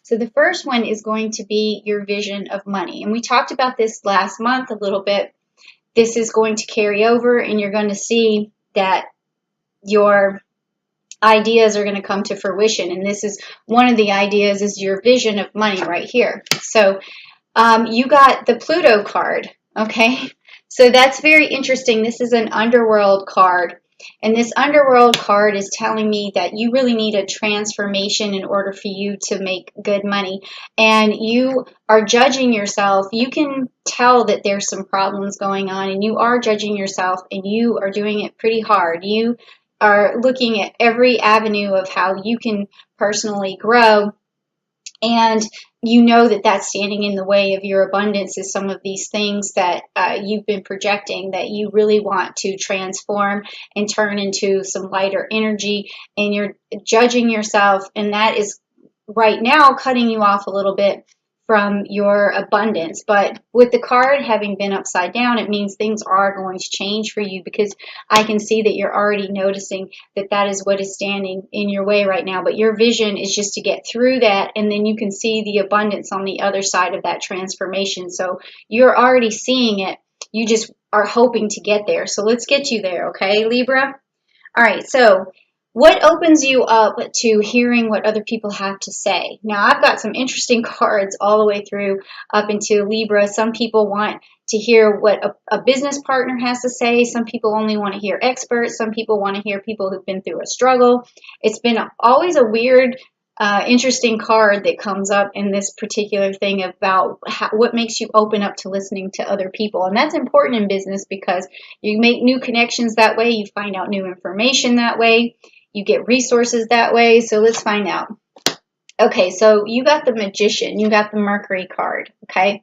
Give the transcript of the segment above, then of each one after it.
So the first one is going to be your vision of money. And we talked about this last month a little bit. This is going to carry over, and you're going to see that your ideas are going to come to fruition. And this is one of the ideas, is your vision of money right here. So you got the Pluto card, okay? So that's very interesting. This is an underworld card. And this underworld card is telling me that you really need a transformation in order for you to make good money. And you are judging yourself. You can tell that there's some problems going on, and you are judging yourself, and you are doing it pretty hard. You are looking at every avenue of how you can personally grow, and you know that that's standing in the way of your abundance, is some of these things that you've been projecting that you really want to transform and turn into some lighter energy, and you're judging yourself, and that is right now cutting you off a little bit from your abundance. But with the card having been upside down, it means things are going to change for you, because I can see that you're already noticing that that is what is standing in your way right now. But your vision is just to get through that, and then you can see the abundance on the other side of that transformation. So you're already seeing it. You just are hoping to get there. So let's get you there, okay, Libra? All right, so what opens you up to hearing what other people have to say? Now, I've got some interesting cards all the way through up into Libra. Some people want to hear what a business partner has to say. Some people only want to hear experts. Some people want to hear people who've been through a struggle. It's been always a weird, interesting card that comes up in this particular thing about what makes you open up to listening to other people. And that's important in business, because you make new connections that way. You find out new information that way. You get resources that way. So let's find out. Okay, so you got the Magician. You got the Mercury card, okay?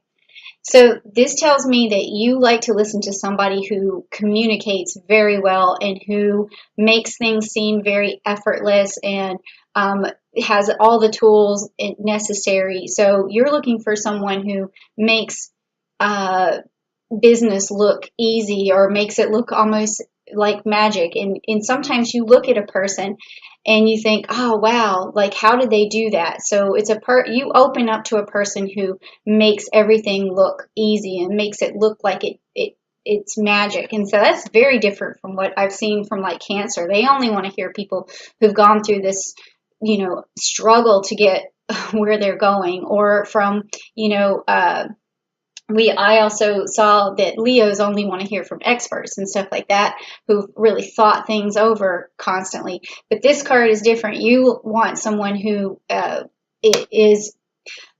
So this tells me that you like to listen to somebody who communicates very well and who makes things seem very effortless, and has all the tools necessary. So you're looking for someone who makes business look easy, or makes it look almost like magic. And sometimes you look at a person and you think, oh wow, like how did they do that? So it's you open up to a person who makes everything look easy and makes it look like it's magic. And so that's very different from what I've seen from like Cancer. They only want to hear people who've gone through this, struggle to get where they're going. Or from, I also saw that Leos only want to hear from experts and stuff like that, who've really thought things over constantly. But this card is different. You want someone who is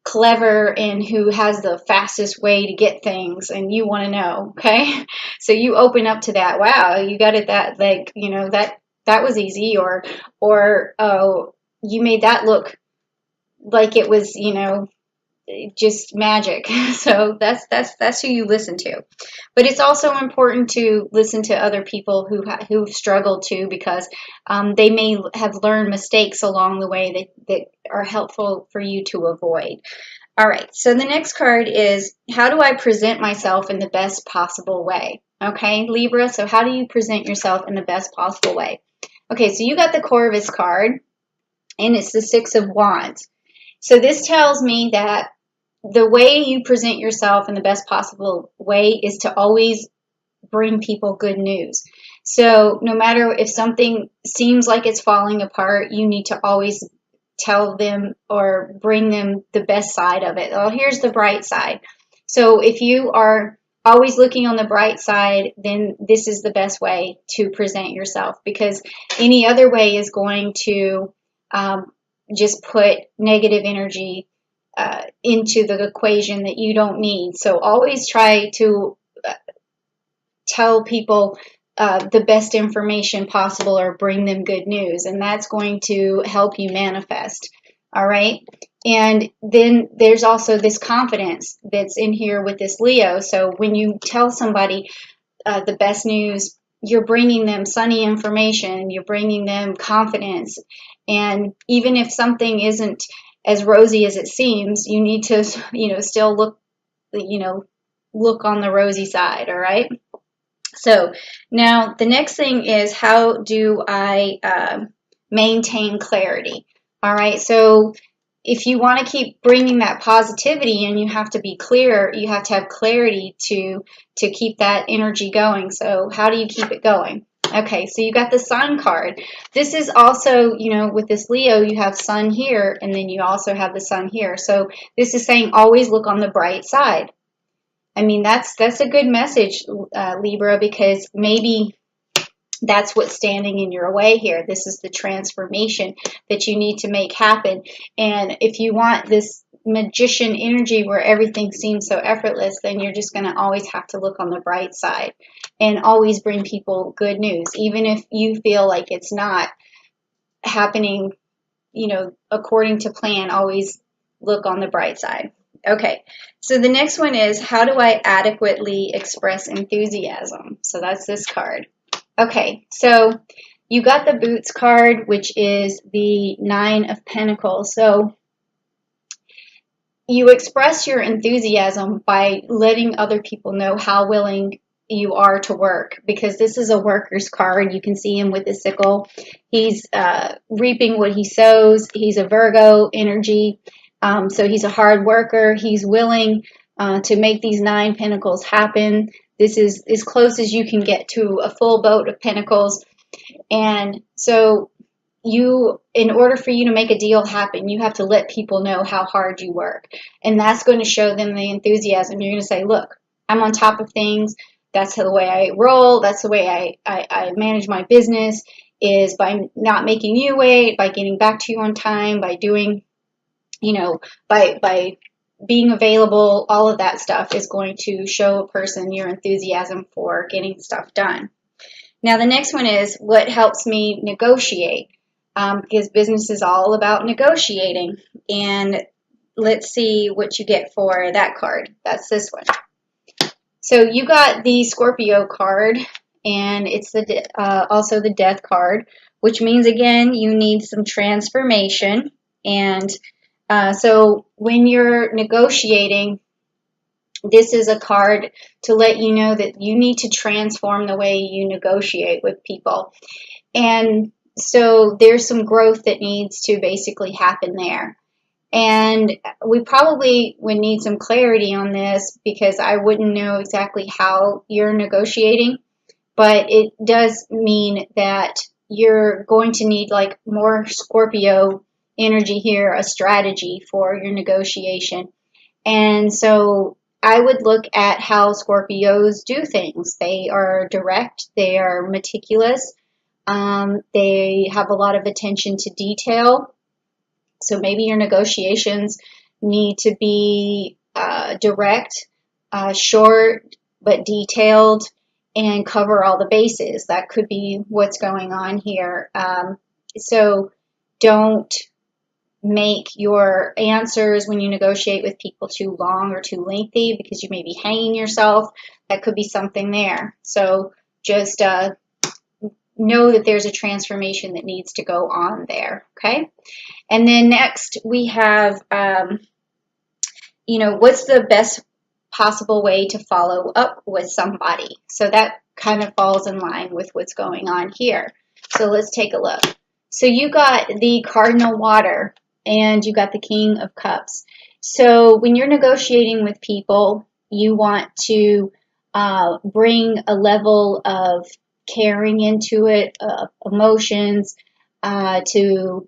clever and who has the fastest way to get things, and you want to know, okay? So you open up to that. Wow, you got it. That, like, that was easy. Or oh, you made that look like it was, just magic. So that's who you listen to. But it's also important to listen to other people who've struggled too, because they may have learned mistakes along the way that are helpful for you to avoid. All right, so the next card is, how do I present myself in the best possible way? Okay, Libra, so how do you present yourself in the best possible way? Okay, so you got the Corvus card, and it's the Six of Wands. So this tells me that the way you present yourself in the best possible way is to always bring people good news. So no matter if something seems like it's falling apart, you need to always tell them or bring them the best side of it. Oh, here's the bright side. So if you are always looking on the bright side, then this is the best way to present yourself, because any other way is going to just put negative energy into the equation that you don't need. So always try to tell people the best information possible, or bring them good news, and that's going to help you manifest. All right. And then there's also this confidence that's in here with this Leo. So when you tell somebody the best news, you're bringing them sunny information, you're bringing them confidence. And even if something isn't as rosy as it seems, you need to, still look on the rosy side. All right. So now the next thing is, how do I maintain clarity? All right. So if you want to keep bringing that positivity in, you have to be clear. You have to have clarity to keep that energy going. So how do you keep it going? Okay, so you got the Sun card. This is also, you know, with this Leo, you have Sun here, and then you also have the Sun here. So this is saying always look on the bright side. I mean, that's a good message, Libra, because maybe that's what's standing in your way here. This is the transformation that you need to make happen. And if you want this magician energy where everything seems so effortless, then you're just going to always have to look on the bright side and always bring people good news. Even if you feel like it's not happening, you know, according to plan, always look on the bright side. Okay, so the next one is, how do I adequately express enthusiasm? So that's this card. Okay, so you got the Boots card, which is the Nine of Pentacles. So you express your enthusiasm by letting other people know how willing you are to work, because this is a worker's card. You can see him with his sickle. He's reaping what he sows. He's a Virgo energy, so he's a hard worker. He's willing to make these 9 pentacles happen. This is as close as you can get to a full boat of pentacles. And so in order for you to make a deal happen, you have to let people know how hard you work. And that's going to show them the enthusiasm. You're going to say, look, I'm on top of things. That's the way I roll. That's the way I manage my business, is by not making you wait, by getting back to you on time, by doing, you know, by being available. All of that stuff is going to show a person your enthusiasm for getting stuff done. Now, the next one is, what helps me negotiate? Because business is all about negotiating. And let's see what you get for that card. That's this one. So you got the Scorpio card, and it's also the Death card, which means, again, you need some transformation. And so when you're negotiating, this is a card to let you know that you need to transform the way you negotiate with people. And so there's some growth that needs to basically happen there. And we probably would need some clarity on this, because I wouldn't know exactly how you're negotiating. But it does mean that you're going to need like more Scorpio energy here, a strategy for your negotiation. And so I would look at how Scorpios do things. They are direct, they are meticulous, they have a lot of attention to detail. So maybe your negotiations need to be direct, short, but detailed, and cover all the bases. That could be what's going on here. So don't make your answers when you negotiate with people too long or too lengthy, because you may be hanging yourself. That could be something there. So just know that there's a transformation that needs to go on there, okay? And then next we have, what's the best possible way to follow up with somebody? So that kind of falls in line with what's going on here. So let's take a look. So you got the Cardinal Water, and you got the King of Cups. So when you're negotiating with people, you want to bring a level of caring into it, emotions, to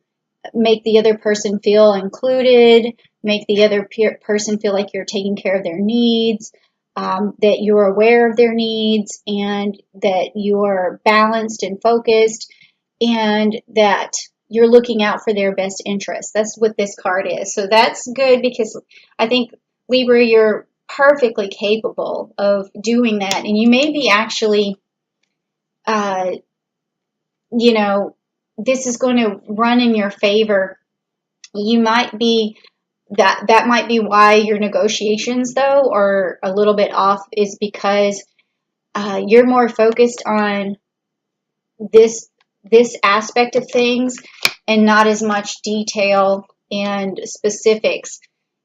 make the other person feel included, make the other person feel like you're taking care of their needs, that you're aware of their needs, and that you're balanced and focused, and that you're looking out for their best interests. That's what this card is. So that's good, because I think, Libra, you're perfectly capable of doing that. And you may be actually, this is going to run in your favor. You might be, that might be why your negotiations, though, are a little bit off, is because you're more focused on this aspect of things and not as much detail and specifics.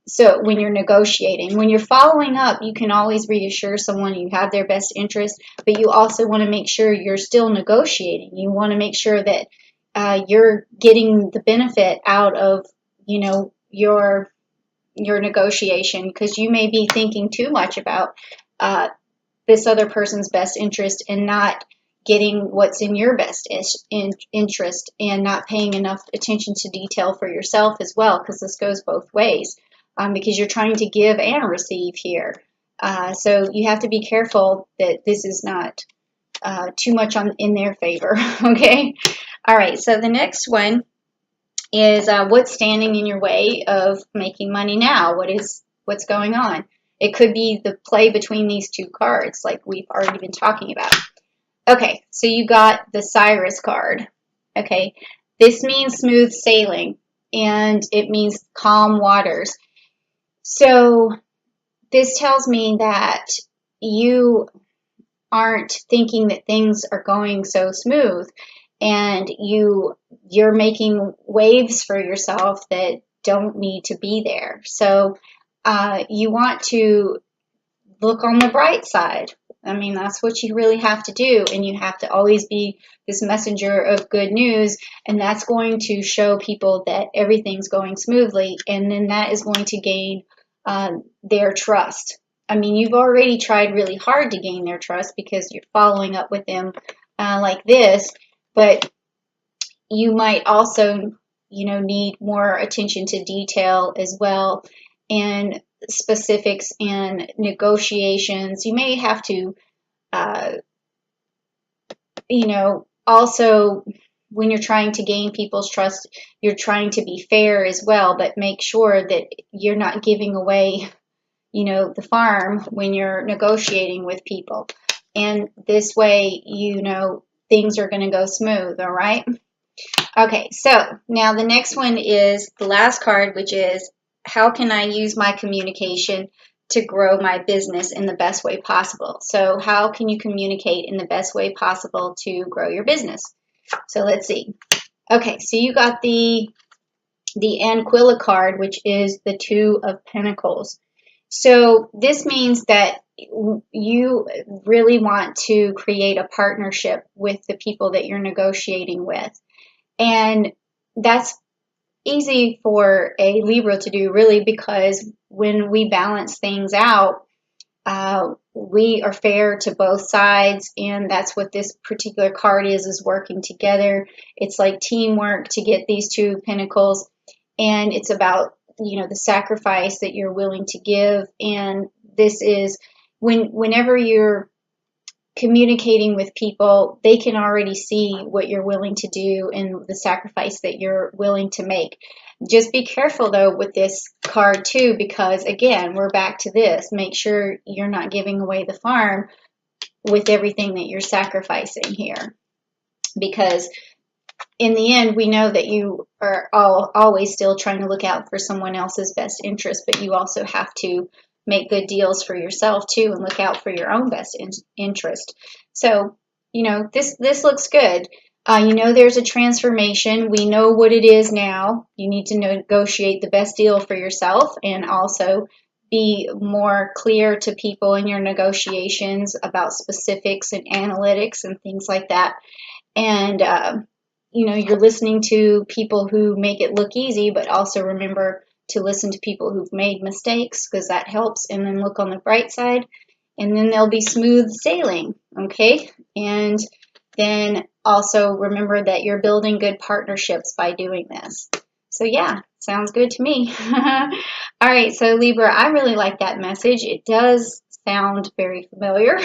So when you're negotiating, when you're following up, you can always reassure someone you have their best interest, but you also want to make sure you're still negotiating. You want to make sure that you're getting the benefit out of, your negotiation, because you may be thinking too much about this other person's best interest and not getting what's in your best interest, and not paying enough attention to detail for yourself as well, because this goes both ways, because you're trying to give and receive here. So you have to be careful that this is not too much in their favor. Okay. All right. So the next one is what's standing in your way of making money now? What's going on? It could be the play between these two cards, like we've already been talking about. Okay, so you got the Cyrus card. Okay, this means smooth sailing, and it means calm waters. So this tells me that you aren't thinking that things are going so smooth, and you're making waves for yourself that don't need to be there. So you want to look on the bright side. I mean, that's what you really have to do, and you have to always be this messenger of good news, and that's going to show people that everything's going smoothly, and then that is going to gain their trust. I mean, you've already tried really hard to gain their trust because you're following up with them like this, but you might also, need more attention to detail as well, and specifics and negotiations. You may have to, also when you're trying to gain people's trust, you're trying to be fair as well, but make sure that you're not giving away, the farm when you're negotiating with people. And this way, things are going to go smooth, all right? Okay, so now the next one is the last card, which is how can I use my communication to grow my business in the best way possible? So how can you communicate in the best way possible to grow your business? So let's see. Okay, so you got the Anquilla card, which is the Two of Pentacles. So this means that you really want to create a partnership with the people that you're negotiating with. And that's easy for a Libra to do, really, because when we balance things out, we are fair to both sides, and that's what this particular card is working together. It's like teamwork to get these Two Pentacles, and it's about, the sacrifice that you're willing to give. And this is whenever you're communicating with people, they can already see what you're willing to do and the sacrifice that you're willing to make. Just be careful though with this card too, because again, we're back to this. Make sure you're not giving away the farm with everything that you're sacrificing here, because in the end, we know that you are always still trying to look out for someone else's best interest, but you also have to make good deals for yourself too, and look out for your own best interest. So, this looks good. There's a transformation. We know what it is now. You need to negotiate the best deal for yourself, and also be more clear to people in your negotiations about specifics and analytics and things like that. And, you're listening to people who make it look easy, but also remember to listen to people who've made mistakes, because that helps, and then look on the bright side, and then there'll be smooth sailing, okay? And then also remember that you're building good partnerships by doing this. So yeah, sounds good to me. All right, so Libra, I really like that message. It does sound very familiar.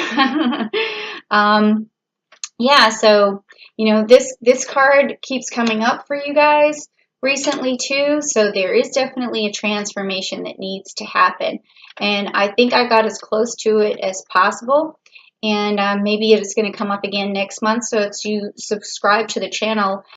Yeah, so this card keeps coming up for you guys recently too, so there is definitely a transformation that needs to happen, and I think I got as close to it as possible, and maybe it's going to come up again next month. So if you subscribe to the channel,